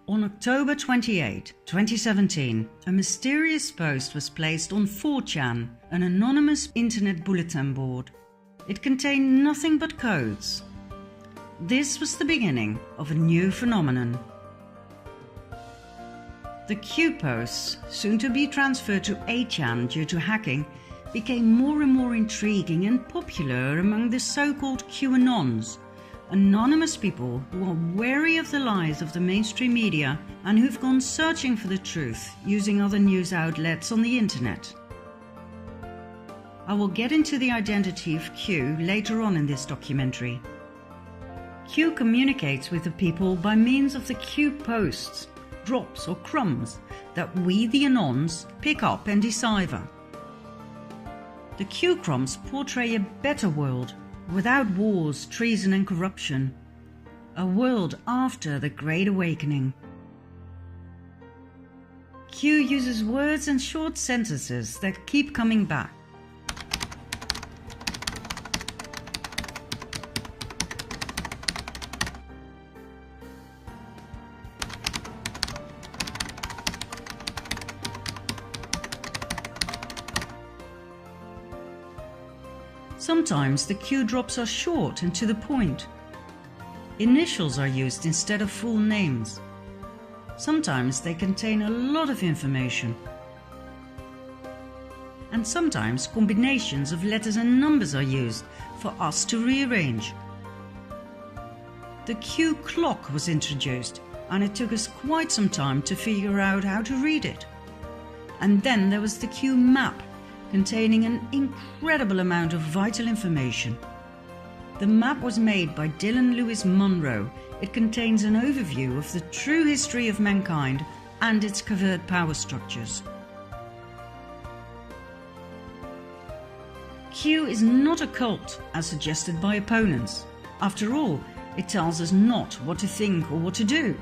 On October 28, 2017, a mysterious post was placed on 4chan, an anonymous internet bulletin board. It contained nothing but codes. This was the beginning of a new phenomenon. The Q posts, soon to be transferred to 8chan due to hacking, became more and more intriguing and popular among the so-called QAnons, anonymous people who are wary of the lies of the mainstream media and who've gone searching for the truth using other news outlets on the internet. I will get into the identity of Q later on in this documentary. Q communicates with the people by means of the Q posts, drops or crumbs that we, the Anons, pick up and decipher. The Q crumbs portray a better world, without wars, treason and corruption. A world after the Great Awakening. Q uses words and short sentences that keep coming back. Sometimes the Q drops are short and to the point. Initials are used instead of full names. Sometimes they contain a lot of information. And sometimes combinations of letters and numbers are used for us to rearrange. The Q clock was introduced, and it took us quite some time to figure out how to read it. And then there was the Q map, containing an incredible amount of vital information. The map was made by Dylan Lewis Munro. It contains an overview of the true history of mankind and its covert power structures. Q is not a cult, as suggested by opponents. After all, it tells us not what to think or what to do.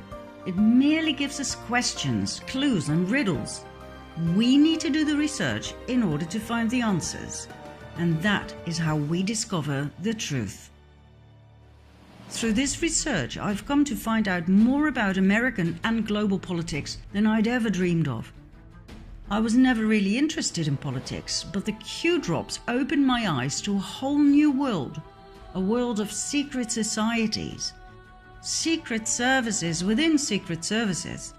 It merely gives us questions, clues and riddles. We need to do the research in order to find the answers, and that is how we discover the truth. Through this research, I've come to find out more about American and global politics than I'd ever dreamed of. I was never really interested in politics, but the Q drops opened my eyes to a whole new world, a world of secret societies, secret services within secret services,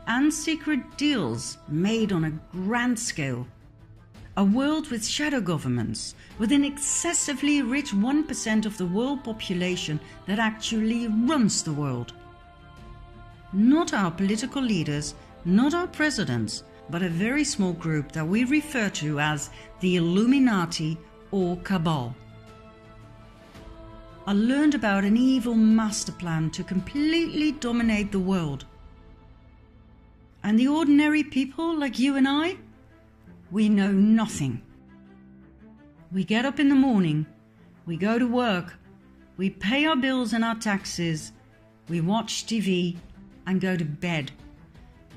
and secret deals made on a grand scale. A world with shadow governments, with an excessively rich 1% of the world population that actually runs the world. Not our political leaders, not our presidents, but a very small group that we refer to as the Illuminati or Cabal. I learned about an evil master plan to completely dominate the world. And the ordinary people like you and I? We know nothing. We get up in the morning, we go to work, we pay our bills and our taxes, we watch TV and go to bed,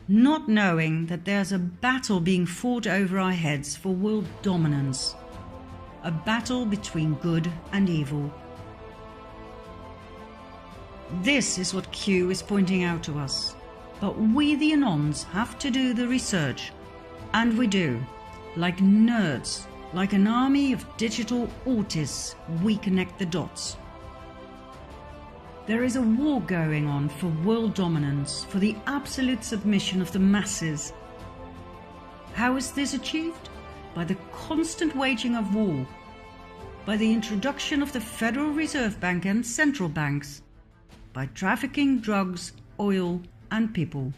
not knowing that there's a battle being fought over our heads for world dominance. A battle between good and evil. This is what Q is pointing out to us. But we, the Anons, have to do the research. And we do. Like nerds, like an army of digital autists, we connect the dots. There is a war going on for world dominance, for the absolute submission of the masses. How is this achieved? By the constant waging of war, by the introduction of the Federal Reserve Bank and central banks, by trafficking drugs, oil, and people.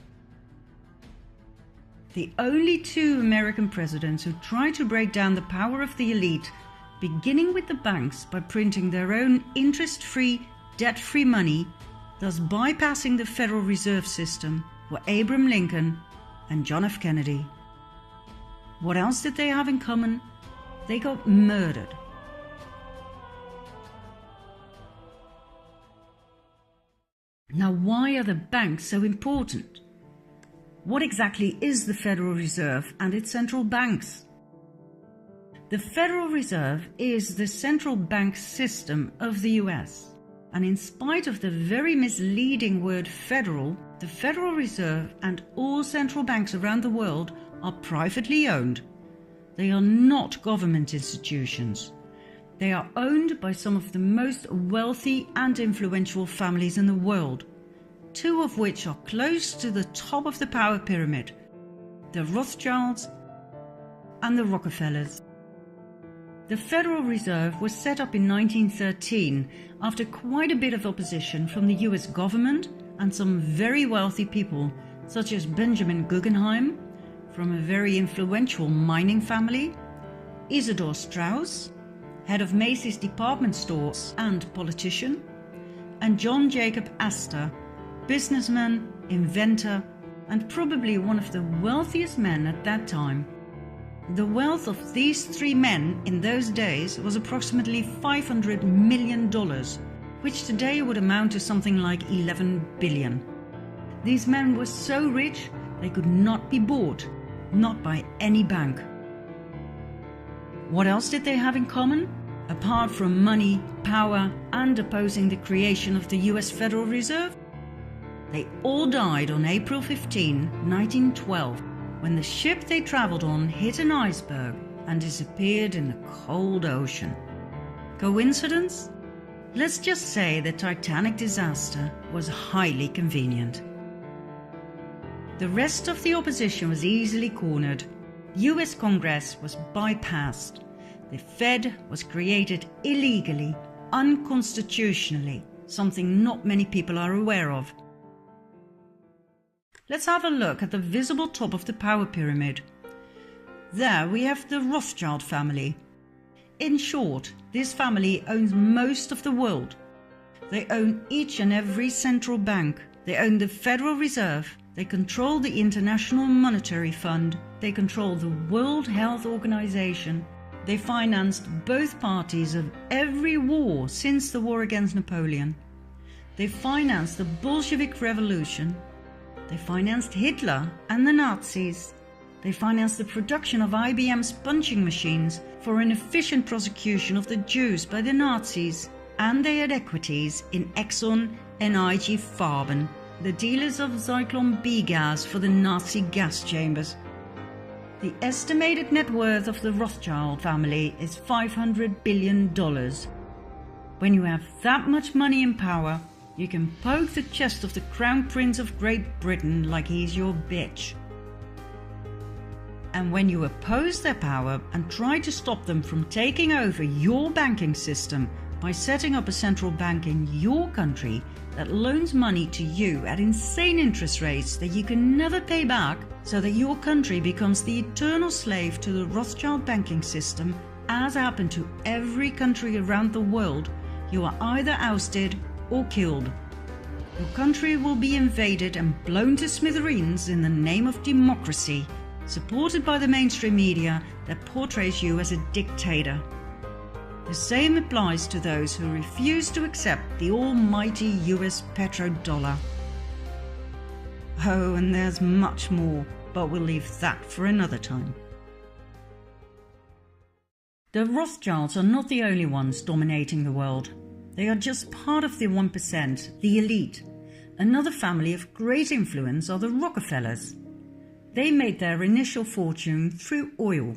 The only two American presidents who tried to break down the power of the elite, beginning with the banks by printing their own interest-free, debt-free money, thus bypassing the Federal Reserve System, were Abraham Lincoln and John F. Kennedy. What else did they have in common? They got murdered. Now, why are the banks so important? What exactly is the Federal Reserve and its central banks? The Federal Reserve is the central bank system of the US, and in spite of the very misleading word federal, The Federal Reserve and all central banks around the world are privately owned. They are not government institutions. They are owned by some of the most wealthy and influential families in the world, two of which are close to the top of the power pyramid, the Rothschilds and the Rockefellers. The Federal Reserve was set up in 1913 after quite a bit of opposition from the US government and some very wealthy people such as Benjamin Guggenheim, from a very influential mining family, Isidor Straus, head of Macy's department stores and politician, and John Jacob Astor, businessman, inventor, and probably one of the wealthiest men at that time. The wealth of these three men in those days was approximately $500 million, which today would amount to something like 11 billion. These men were so rich they could not be bought, not by any bank. What else did they have in common? Apart from money, power, and opposing the creation of the US Federal Reserve? They all died on April 15, 1912, when the ship they traveled on hit an iceberg and disappeared in the cold ocean. Coincidence? Let's just say the Titanic disaster was highly convenient. The rest of the opposition was easily cornered. The US Congress was bypassed. The Fed was created illegally, unconstitutionally, something not many people are aware of. Let's have a look at the visible top of the power pyramid. There we have the Rothschild family. In short, this family owns most of the world. They own each and every central bank. They own the Federal Reserve. They control the International Monetary Fund. They control the World Health Organization. They financed both parties of every war since the war against Napoleon. They financed the Bolshevik Revolution. They financed Hitler and the Nazis. They financed the production of IBM's punching machines for an efficient prosecution of the Jews by the Nazis. And they had equities in Exxon and IG Farben, the dealers of Zyklon B gas for the Nazi gas chambers. The estimated net worth of the Rothschild family is $500 billion. When you have that much money and power, you can poke the chest of the Crown Prince of Great Britain like he's your bitch. And when you oppose their power and try to stop them from taking over your banking system by setting up a central bank in your country that loans money to you at insane interest rates that you can never pay back, so that your country becomes the eternal slave to the Rothschild banking system, as happened to every country around the world, you are either ousted or killed. Your country will be invaded and blown to smithereens in the name of democracy, supported by the mainstream media that portrays you as a dictator. The same applies to those who refuse to accept the almighty US petrodollar. Oh, and there's much more, but we'll leave that for another time. The Rothschilds are not the only ones dominating the world. They are just part of the 1%, the elite. Another family of great influence are the Rockefellers. They made their initial fortune through oil.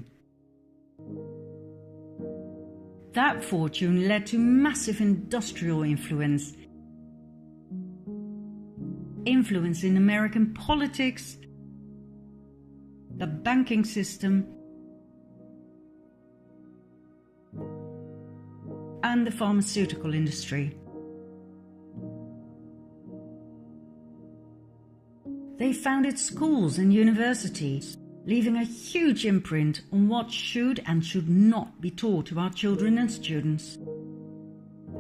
That fortune led to massive industrial influence in American politics, the banking system, and the pharmaceutical industry. They founded schools and universities, leaving a huge imprint on what should and should not be taught to our children and students.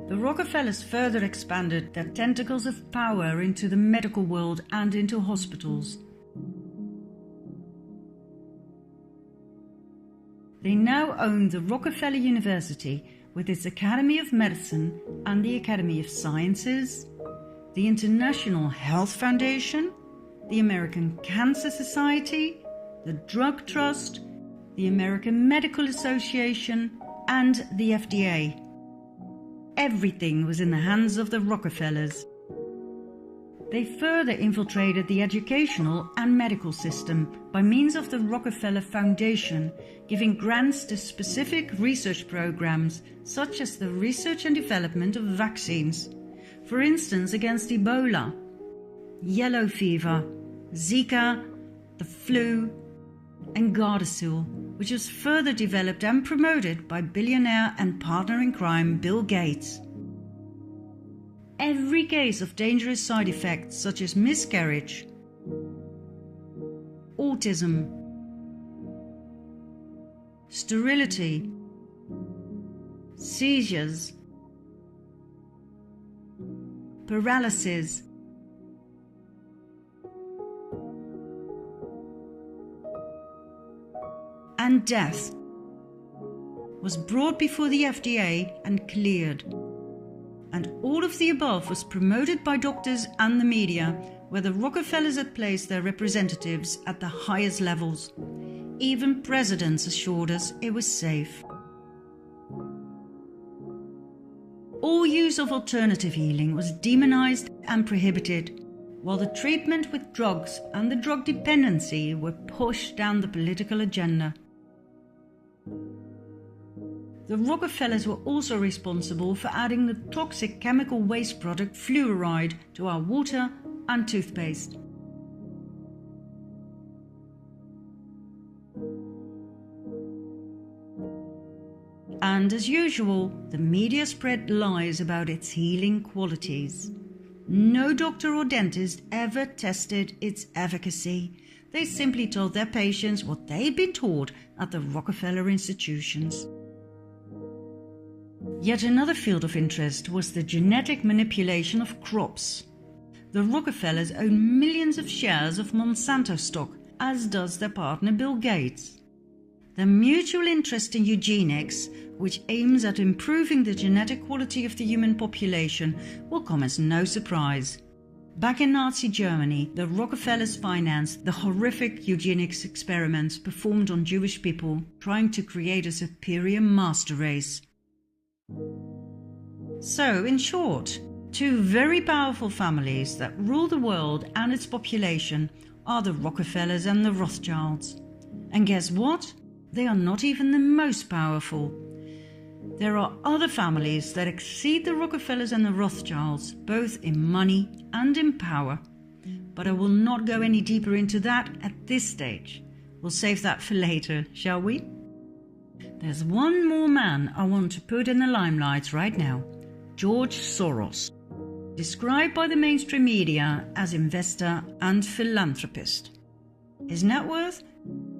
The Rockefellers further expanded their tentacles of power into the medical world and into hospitals. They now own the Rockefeller University with its Academy of Medicine and the Academy of Sciences, the International Health Foundation, the American Cancer Society, the Drug Trust, the American Medical Association, and the FDA. Everything was in the hands of the Rockefellers. They further infiltrated the educational and medical system by means of the Rockefeller Foundation, giving grants to specific research programs such as the research and development of vaccines, for instance against Ebola, yellow fever, Zika, the flu, and Gardasil, which was further developed and promoted by billionaire and partner in crime Bill Gates. Every case of dangerous side effects such as miscarriage, autism, sterility, seizures, paralysis, and death was brought before the FDA and cleared. And all of the above was promoted by doctors and the media, where the Rockefellers had placed their representatives at the highest levels. Even presidents assured us it was safe. All use of alternative healing was demonized and prohibited, while the treatment with drugs and the drug dependency were pushed down the political agenda. The Rockefellers were also responsible for adding the toxic chemical waste product fluoride to our water and toothpaste. And as usual, the media spread lies about its healing qualities. No doctor or dentist ever tested its efficacy. They simply told their patients what they'd been taught at the Rockefeller institutions. Yet another field of interest was the genetic manipulation of crops. The Rockefellers own millions of shares of Monsanto stock, as does their partner Bill Gates. Their mutual interest in eugenics, which aims at improving the genetic quality of the human population, will come as no surprise. Back in Nazi Germany, the Rockefellers financed the horrific eugenics experiments performed on Jewish people, trying to create a superior master race. So, in short, two very powerful families that rule the world and its population are the Rockefellers and the Rothschilds. And guess what? They are not even the most powerful. There are other families that exceed the Rockefellers and the Rothschilds, both in money and in power. But I will not go any deeper into that at this stage. We'll save that for later, shall we? There's one more man I want to put in the limelight right now, George Soros, described by the mainstream media as investor and philanthropist. His net worth?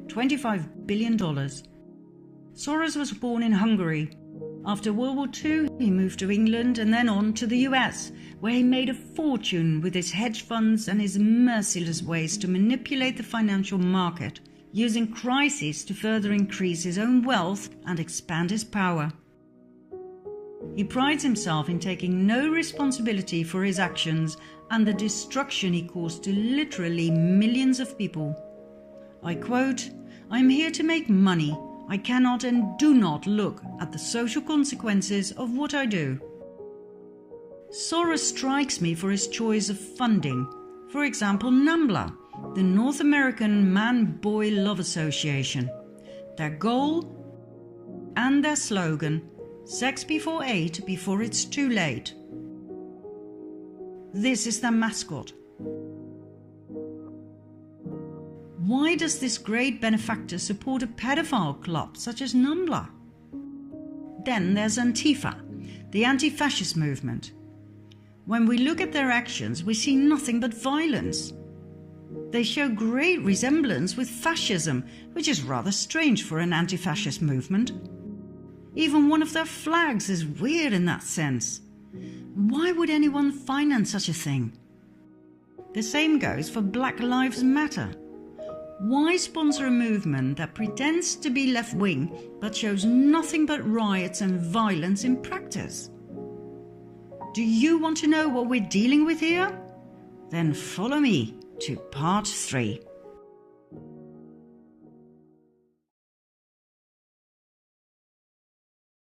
$25 billion. Soros was born in Hungary. After World War II, he moved to England and then on to the US, where he made a fortune with his hedge funds and his merciless ways to manipulate the financial market, using crises to further increase his own wealth and expand his power. He prides himself in taking no responsibility for his actions and the destruction he caused to literally millions of people. I quote, "I'm here to make money. I cannot and do not look at the social consequences of what I do." Soros strikes me for his choice of funding. For example, NAMBLA, the North American Man-Boy Love Association. Their goal and their slogan, sex before 8 before it's too late. This is their mascot. Why does this great benefactor support a pedophile club such as NAMBLA? Then there's Antifa, the anti-fascist movement. When we look at their actions, we see nothing but violence. They show great resemblance with fascism, which is rather strange for an anti-fascist movement. Even one of their flags is weird in that sense. Why would anyone finance such a thing? The same goes for Black Lives Matter. Why sponsor a movement that pretends to be left-wing but shows nothing but riots and violence in practice? Do you want to know what we're dealing with here? Then follow me to part 3.